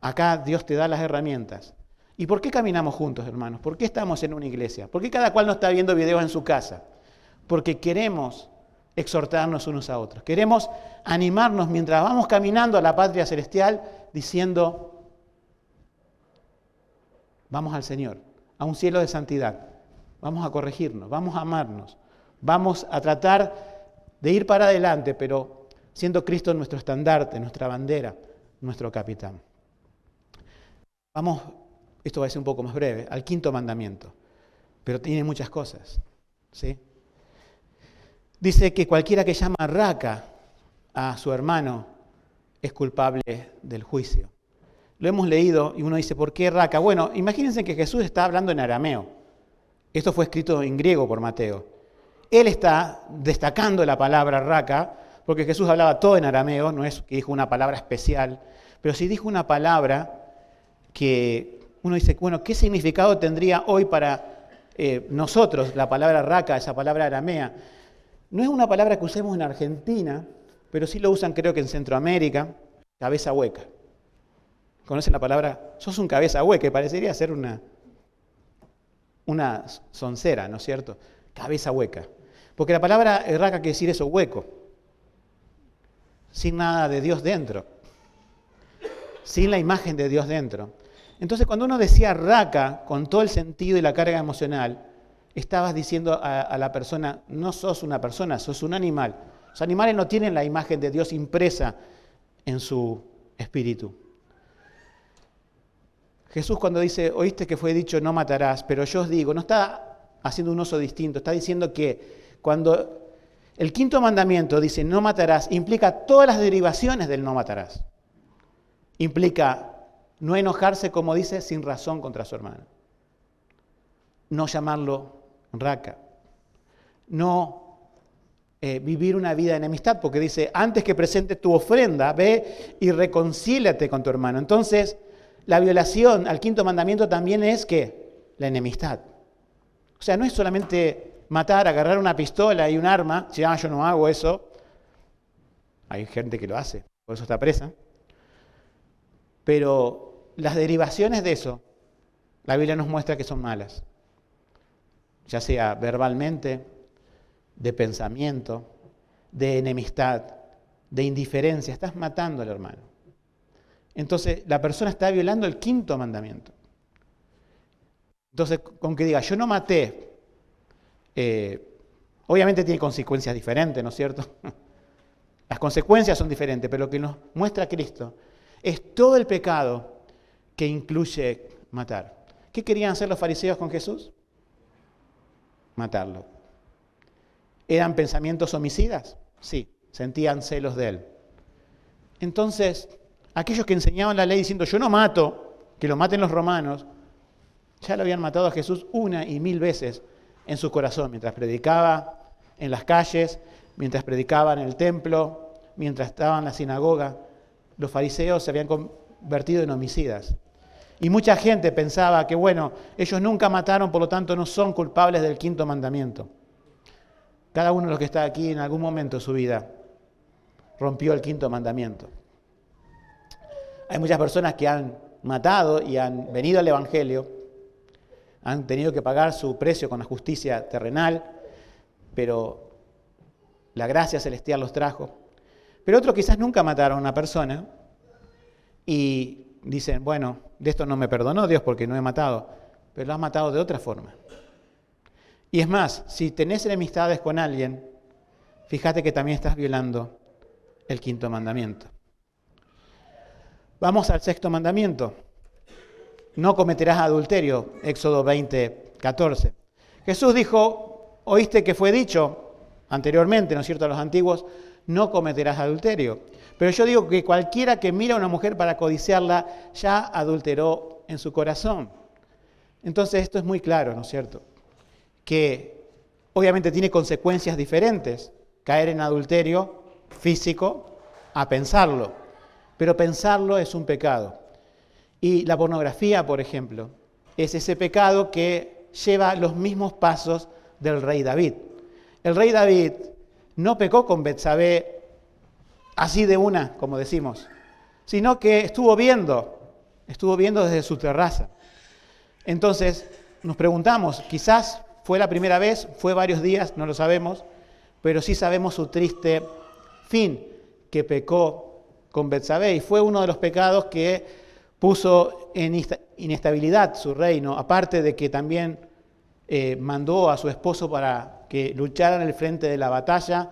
Acá Dios te da las herramientas. ¿Y por qué caminamos juntos, hermanos? ¿Por qué estamos en una iglesia? ¿Por qué cada cual no está viendo videos en su casa? Porque queremos exhortarnos unos a otros. Queremos animarnos mientras vamos caminando a la patria celestial diciendo, vamos al Señor, a un cielo de santidad. Vamos a corregirnos, vamos a amarnos, vamos a tratar de ir para adelante, pero siendo Cristo nuestro estandarte, nuestra bandera, nuestro capitán. Vamos, esto va a ser un poco más breve, al quinto mandamiento, pero tiene muchas cosas, ¿sí? Dice que cualquiera que llama raca a su hermano es culpable del juicio. Lo hemos leído y uno dice, ¿por qué raca? Bueno, imagínense que Jesús está hablando en arameo. Esto fue escrito en griego por Mateo. Él está destacando la palabra raca, porque Jesús hablaba todo en arameo, no es que dijo una palabra especial, pero sí dijo una palabra que uno dice, bueno, ¿qué significado tendría hoy para nosotros la palabra raca, esa palabra aramea? No es una palabra que usemos en Argentina, pero sí lo usan creo que en Centroamérica, cabeza hueca. ¿Conocen la palabra? Sos un cabeza hueca, y parecería ser una soncera, ¿no es cierto? Cabeza hueca. Porque la palabra raca quiere decir eso, hueco. Sin nada de Dios dentro. Sin la imagen de Dios dentro. Entonces cuando uno decía raca, con todo el sentido y la carga emocional, estabas diciendo a la persona, no sos una persona, sos un animal. Los animales no tienen la imagen de Dios impresa en su espíritu. Jesús cuando dice, oíste que fue dicho no matarás, pero yo os digo, no está haciendo un uso distinto, está diciendo que cuando el quinto mandamiento dice no matarás, implica todas las derivaciones del no matarás. Implica no enojarse, como dice, sin razón contra su hermano. No llamarlo raca. No vivir una vida de enemistad, porque dice, antes que presentes tu ofrenda, ve y reconcíliate con tu hermano. Entonces, la violación al quinto mandamiento también es ¿qué? La enemistad. O sea, no es solamente matar, agarrar una pistola y un arma, si yo no hago eso. Hay gente que lo hace, por eso está presa. Pero las derivaciones de eso, la Biblia nos muestra que son malas. Ya sea verbalmente, de pensamiento, de enemistad, de indiferencia. Estás matando al hermano. Entonces, la persona está violando el quinto mandamiento. Entonces, con que diga, yo no maté, obviamente tiene consecuencias diferentes, ¿no es cierto? Las consecuencias son diferentes, pero lo que nos muestra Cristo es todo el pecado que incluye matar. ¿Qué querían hacer los fariseos con Jesús? Matarlo. ¿Eran pensamientos homicidas? Sí, sentían celos de él. Entonces, aquellos que enseñaban la ley diciendo yo no mato, que lo maten los romanos, ya lo habían matado a Jesús 1 y 1000 veces en su corazón, mientras predicaba en las calles, mientras predicaba en el templo, mientras estaba en la sinagoga. Los fariseos se habían convertido en homicidas. Y mucha gente pensaba que, bueno, ellos nunca mataron, por lo tanto no son culpables del quinto mandamiento. Cada uno de los que está aquí en algún momento de su vida rompió el quinto mandamiento. Hay muchas personas que han matado y han venido al Evangelio, han tenido que pagar su precio con la justicia terrenal, pero la gracia celestial los trajo. Pero otros quizás nunca mataron a una persona y dicen, bueno, de esto no me perdonó Dios porque no he matado, pero lo has matado de otra forma. Y es más, si tenés enemistades con alguien, fíjate que también estás violando el quinto mandamiento. Vamos al sexto mandamiento. No cometerás adulterio, Éxodo 20:14. Jesús dijo, oíste que fue dicho anteriormente, ¿no es cierto?, a los antiguos, no cometerás adulterio. Pero yo digo que cualquiera que mira a una mujer para codiciarla, ya adulteró en su corazón. Entonces esto es muy claro, ¿no es cierto?, que obviamente tiene consecuencias diferentes, caer en adulterio físico a pensarlo, pero pensarlo es un pecado. Y la pornografía, por ejemplo, es ese pecado que lleva los mismos pasos del rey David. El rey David no pecó con Betsabé así de una, como decimos, sino que estuvo viendo desde su terraza. Entonces nos preguntamos, quizás fue la primera vez, fue varios días, no lo sabemos, pero sí sabemos su triste fin, que pecó con Betsabé, y fue uno de los pecados que puso en inestabilidad su reino, aparte de que también mandó a su esposo para que luchara en el frente de la batalla,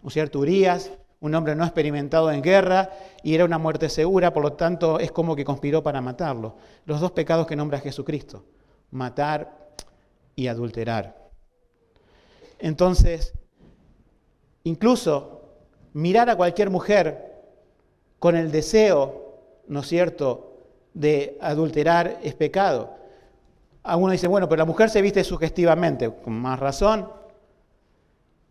¿no es cierto?, Urías, un hombre no experimentado en guerra, y era una muerte segura, por lo tanto es como que conspiró para matarlo. Los dos pecados que nombra Jesucristo, matar y adulterar. Entonces, incluso mirar a cualquier mujer con el deseo, ¿no es cierto?, de adulterar es pecado. Algunos dicen, bueno, pero la mujer se viste sugestivamente, con más razón,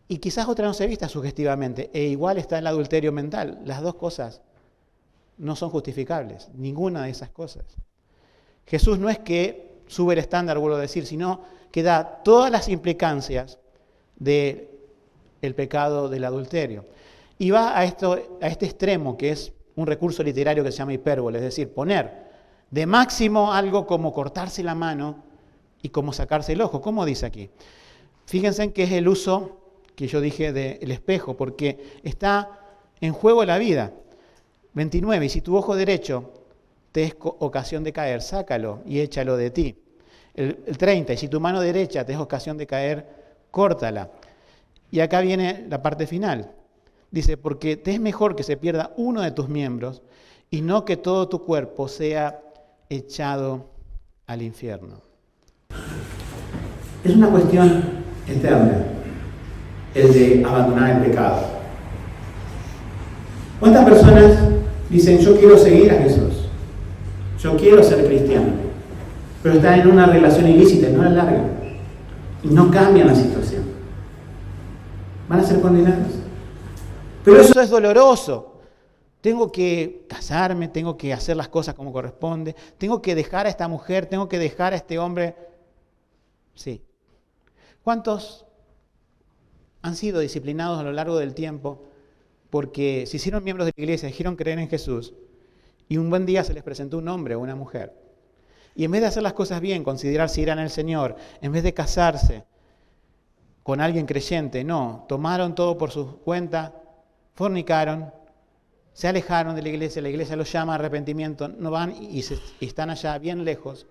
y quizás otra no se vista sugestivamente, e igual está el adulterio mental. Las dos cosas no son justificables, ninguna de esas cosas. Jesús no es que sube el estándar, vuelvo a decir, sino que da todas las implicancias del pecado del adulterio. Y va a este extremo, que es un recurso literario que se llama hipérbole, es decir, poner de máximo algo como cortarse la mano y como sacarse el ojo. ¿Cómo dice aquí? Fíjense en que es el uso que yo dije del espejo, porque está en juego la vida. 29, y si tu ojo derecho te es ocasión de caer, sácalo y échalo de ti. El 30, y si tu mano derecha te es ocasión de caer, córtala. Y acá viene la parte final. Dice, porque te es mejor que se pierda uno de tus miembros y no que todo tu cuerpo sea echado al infierno. Es una cuestión eterna, el de abandonar el pecado. ¿Cuántas personas dicen, yo quiero seguir a Jesús, yo quiero ser cristiano, pero están en una relación ilícita, no la largan, y no cambian la situación? Van a ser condenados. Pero eso es doloroso. Tengo que casarme, tengo que hacer las cosas como corresponde, tengo que dejar a esta mujer, tengo que dejar a este hombre. Sí. ¿Cuántos han sido disciplinados a lo largo del tiempo porque se hicieron miembros de la iglesia, dijeron creer en Jesús, y un buen día se les presentó un hombre o una mujer? Y en vez de hacer las cosas bien, considerar si eran el Señor, en vez de casarse con alguien creyente, no, tomaron todo por su cuenta, fornicaron, se alejaron de la iglesia los llama a arrepentimiento, no van y están allá bien lejos,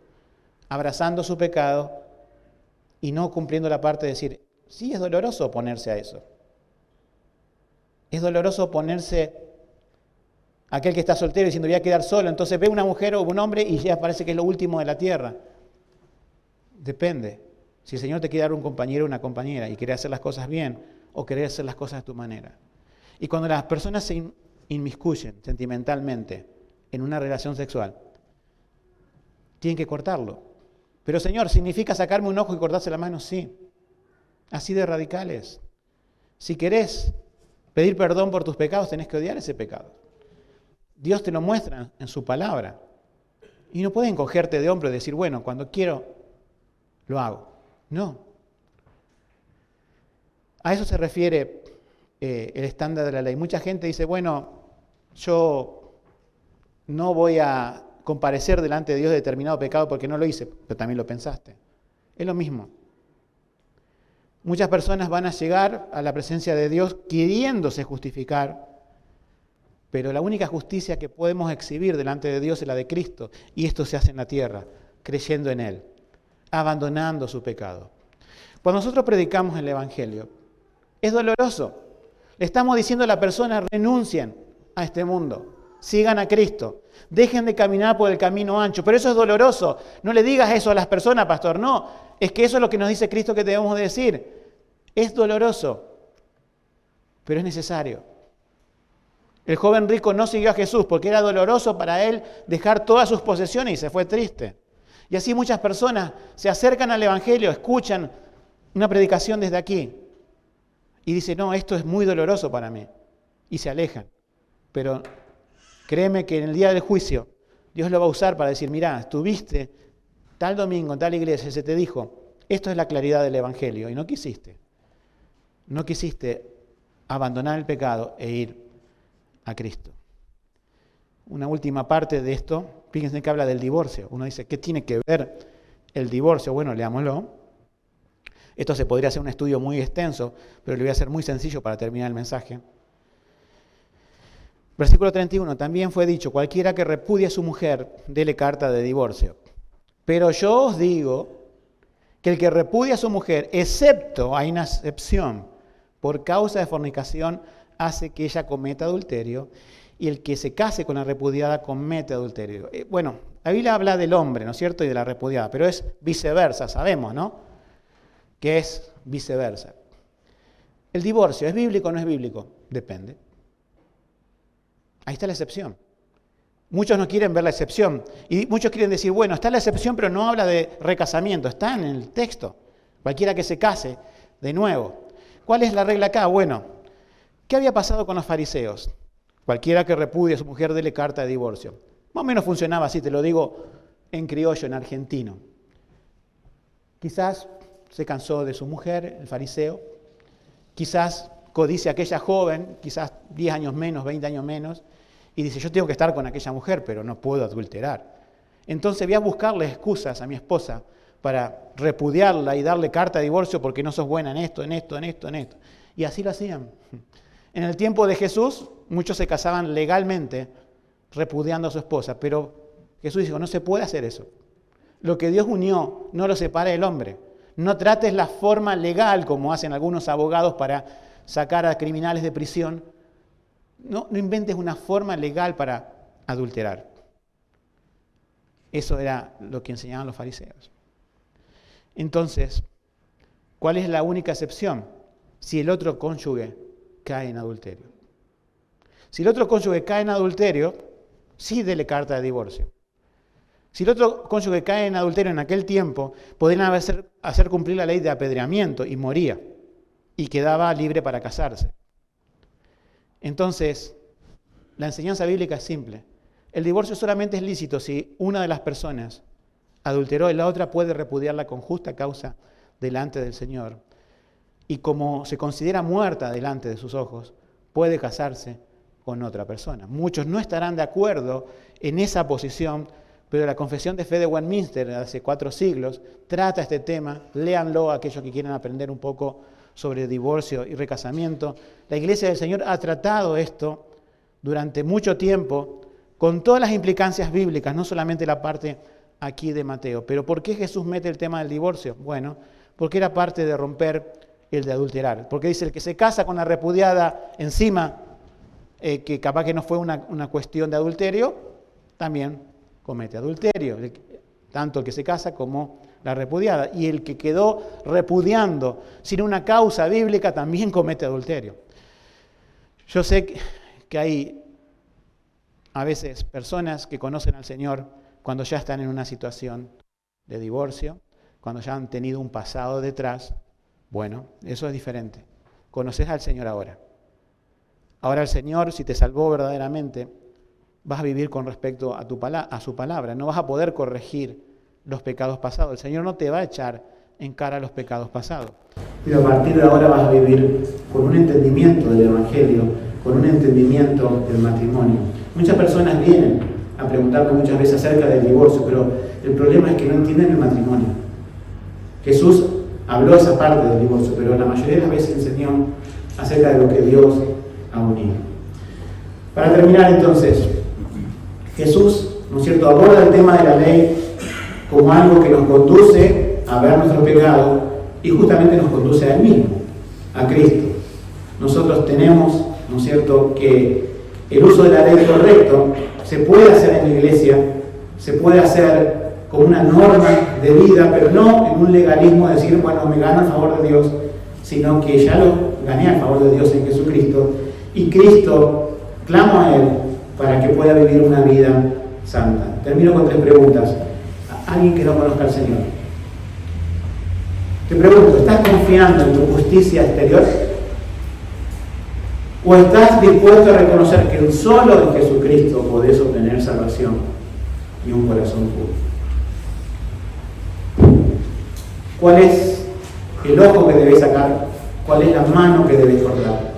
abrazando su pecado y no cumpliendo la parte de decir, sí, es doloroso oponerse a eso. Es doloroso oponerse a aquel que está soltero diciendo voy a quedar solo, entonces ve una mujer o un hombre y ya parece que es lo último de la tierra. Depende. Si el Señor te quiere dar un compañero o una compañera y quiere hacer las cosas bien o quiere hacer las cosas de tu manera. Y cuando las personas se inmiscuyen sentimentalmente en una relación sexual, tienen que cortarlo. Pero Señor, ¿significa sacarme un ojo y cortarse la mano? Sí. Así de radicales. Si querés pedir perdón por tus pecados, tenés que odiar ese pecado. Dios te lo muestra en su palabra. Y no puedes encogerte de hombro y decir, bueno, cuando quiero, lo hago. No. A eso se refiere el estándar de la ley. Mucha gente dice, bueno, yo no voy a comparecer delante de Dios de determinado pecado porque no lo hice, pero también lo pensaste. Es lo mismo. Muchas personas van a llegar a la presencia de Dios queriéndose justificar, pero la única justicia que podemos exhibir delante de Dios es la de Cristo, y esto se hace en la tierra, creyendo en Él, abandonando su pecado. Cuando nosotros predicamos el Evangelio, es doloroso. Le estamos diciendo a la persona, renuncien a este mundo, sigan a Cristo, dejen de caminar por el camino ancho, pero eso es doloroso. No le digas eso a las personas, pastor, no, es que eso es lo que nos dice Cristo que debemos de decir. Es doloroso, pero es necesario. El joven rico no siguió a Jesús porque era doloroso para él dejar todas sus posesiones y se fue triste. Y así muchas personas se acercan al Evangelio, escuchan una predicación desde aquí y dicen, no, esto es muy doloroso para mí, y se alejan. Pero créeme que en el día del juicio Dios lo va a usar para decir, mirá, estuviste tal domingo en tal iglesia, se te dijo, esto es la claridad del Evangelio, y no quisiste. No quisiste abandonar el pecado e ir a Cristo. Una última parte de esto, fíjense que habla del divorcio. Uno dice, ¿qué tiene que ver el divorcio? Bueno, leámoslo. Esto se podría hacer un estudio muy extenso, pero le voy a hacer muy sencillo para terminar el mensaje. Versículo 31, también fue dicho, cualquiera que repudie a su mujer, dele carta de divorcio. Pero yo os digo que el que repudia a su mujer, excepto, hay una excepción, por causa de fornicación, hace que ella cometa adulterio, y el que se case con la repudiada comete adulterio. Bueno, la Biblia habla del hombre, ¿no es cierto?, y de la repudiada, pero es viceversa, sabemos, ¿no?, que es viceversa. ¿El divorcio es bíblico o no es bíblico? Depende. Ahí está la excepción. Muchos no quieren ver la excepción, y muchos quieren decir, bueno, está la excepción, pero no habla de recasamiento, está en el texto. Cualquiera que se case, de nuevo. ¿Cuál es la regla acá? Bueno, ¿qué había pasado con los fariseos? Cualquiera que repudie a su mujer, dele carta de divorcio. Más o menos funcionaba así, te lo digo en criollo, en argentino. Quizás se cansó de su mujer, el fariseo. Quizás codicia a aquella joven, quizás 10 años menos, 20 años menos, y dice, yo tengo que estar con aquella mujer, pero no puedo adulterar. Entonces voy a buscarle excusas a mi esposa para repudiarla y darle carta de divorcio porque no sos buena en esto, en esto, en esto, en esto. Y así lo hacían. En el tiempo de Jesús, muchos se casaban legalmente repudiando a su esposa, pero Jesús dijo, no se puede hacer eso. Lo que Dios unió, no lo separa el hombre. No trates la forma legal como hacen algunos abogados para sacar a criminales de prisión. No inventes una forma legal para adulterar. Eso era lo que enseñaban los fariseos. Entonces, ¿cuál es la única excepción? Si el otro cónyuge cae en adulterio. Si el otro cónyuge cae en adulterio, sí dele carta de divorcio. Si el otro cónyuge cae en adulterio en aquel tiempo, podían hacer cumplir la ley de apedreamiento y moría. Y quedaba libre para casarse. Entonces, la enseñanza bíblica es simple. El divorcio solamente es lícito si una de las personas adulteró y la otra puede repudiarla con justa causa delante del Señor. Y como se considera muerta delante de sus ojos, puede casarse con otra persona. Muchos no estarán de acuerdo en esa posición, pero la Confesión de Fe de Westminster, hace 4 siglos, trata este tema. Léanlo aquellos que quieran aprender un poco sobre divorcio y recasamiento. La Iglesia del Señor ha tratado esto durante mucho tiempo, con todas las implicancias bíblicas, no solamente la parte aquí de Mateo. Pero ¿por qué Jesús mete el tema del divorcio? Bueno, porque era parte de romper el de adulterar. Porque dice, el que se casa con la repudiada encima, que capaz que no fue una cuestión de adulterio, también comete adulterio. Tanto el que se casa como la repudiada. Y el que quedó repudiando sin una causa bíblica también comete adulterio. Yo sé que hay a veces personas que conocen al Señor cuando ya están en una situación de divorcio, cuando ya han tenido un pasado detrás. Bueno, eso es diferente. Conoces al Señor ahora. Ahora el Señor, si te salvó verdaderamente, vas a vivir con respecto a su palabra. No vas a poder corregir los pecados pasados. El Señor no te va a echar en cara los pecados pasados. Pero a partir de ahora vas a vivir con un entendimiento del Evangelio, con un entendimiento del matrimonio. Muchas personas vienen a preguntarme muchas veces acerca del divorcio, pero el problema es que no entienden el matrimonio. Jesús habló esa parte del divorcio, pero la mayoría de las veces enseñó acerca de lo que Dios ha unido. Para terminar entonces, Jesús, ¿no es cierto?, aborda el tema de la ley como algo que nos conduce a ver nuestro pecado y justamente nos conduce a Él mismo, a Cristo. Nosotros tenemos, ¿no es cierto?, que el uso de la ley correcto se puede hacer en la iglesia, se puede hacer como una norma de vida, pero no en un legalismo de decir, bueno, me gano a favor de Dios, sino que ya lo gané a favor de Dios en Jesucristo, y Cristo clamo a Él para que pueda vivir una vida santa. Termino con 3 preguntas. ¿A alguien que no conozca al Señor? Te pregunto, ¿estás confiando en tu justicia exterior? ¿O estás dispuesto a reconocer que solo en Jesucristo podés obtener salvación y un corazón puro? ¿Cuál es el ojo que debes sacar? ¿Cuál es la mano que debes cortar?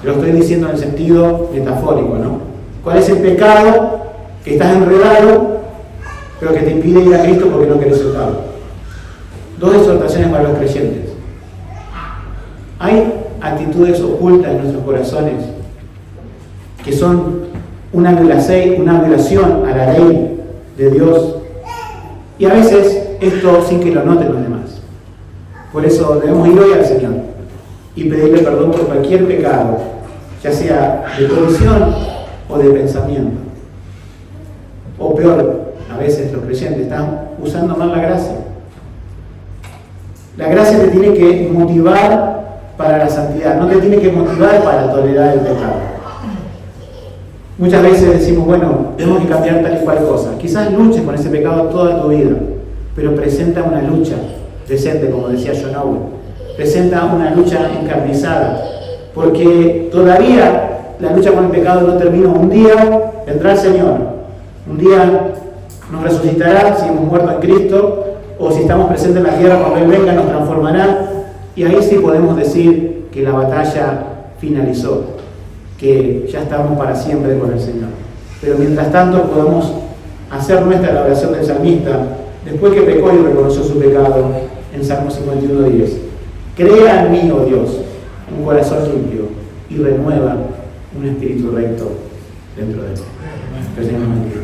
Lo estoy diciendo en el sentido metafórico, ¿no? ¿Cuál es el pecado que estás enredado, pero que te impide ir a Cristo porque no querés soltarlo? 2 exhortaciones para los creyentes. Hay actitudes ocultas en nuestros corazones que son una violación a la ley de Dios, y a veces esto sin que lo noten los demás. Por eso debemos ir hoy al Señor y pedirle perdón por cualquier pecado, ya sea de comisión o de pensamiento. O peor, a veces los creyentes están usando mal la gracia. La gracia te tiene que motivar para la santidad, no te tiene que motivar para tolerar el pecado. Muchas veces decimos, bueno, tenemos que cambiar tal y cual cosa. Quizás luches con ese pecado toda tu vida, pero presenta una lucha decente, como decía John Owen. Presenta una lucha encarnizada, porque todavía la lucha con el pecado no terminó. Un día vendrá el Señor, un día nos resucitará si hemos muerto en Cristo, o si estamos presentes en la tierra, cuando Él venga nos transformará, y ahí sí podemos decir que la batalla finalizó, que ya estamos para siempre con el Señor. Pero mientras tanto podemos hacer nuestra la oración del salmista, después que pecó y reconoció su pecado, en Salmo 51:10. Crea en mí, oh Dios, un corazón limpio y renueva un espíritu recto dentro de mí. Que el Señor nos bendiga.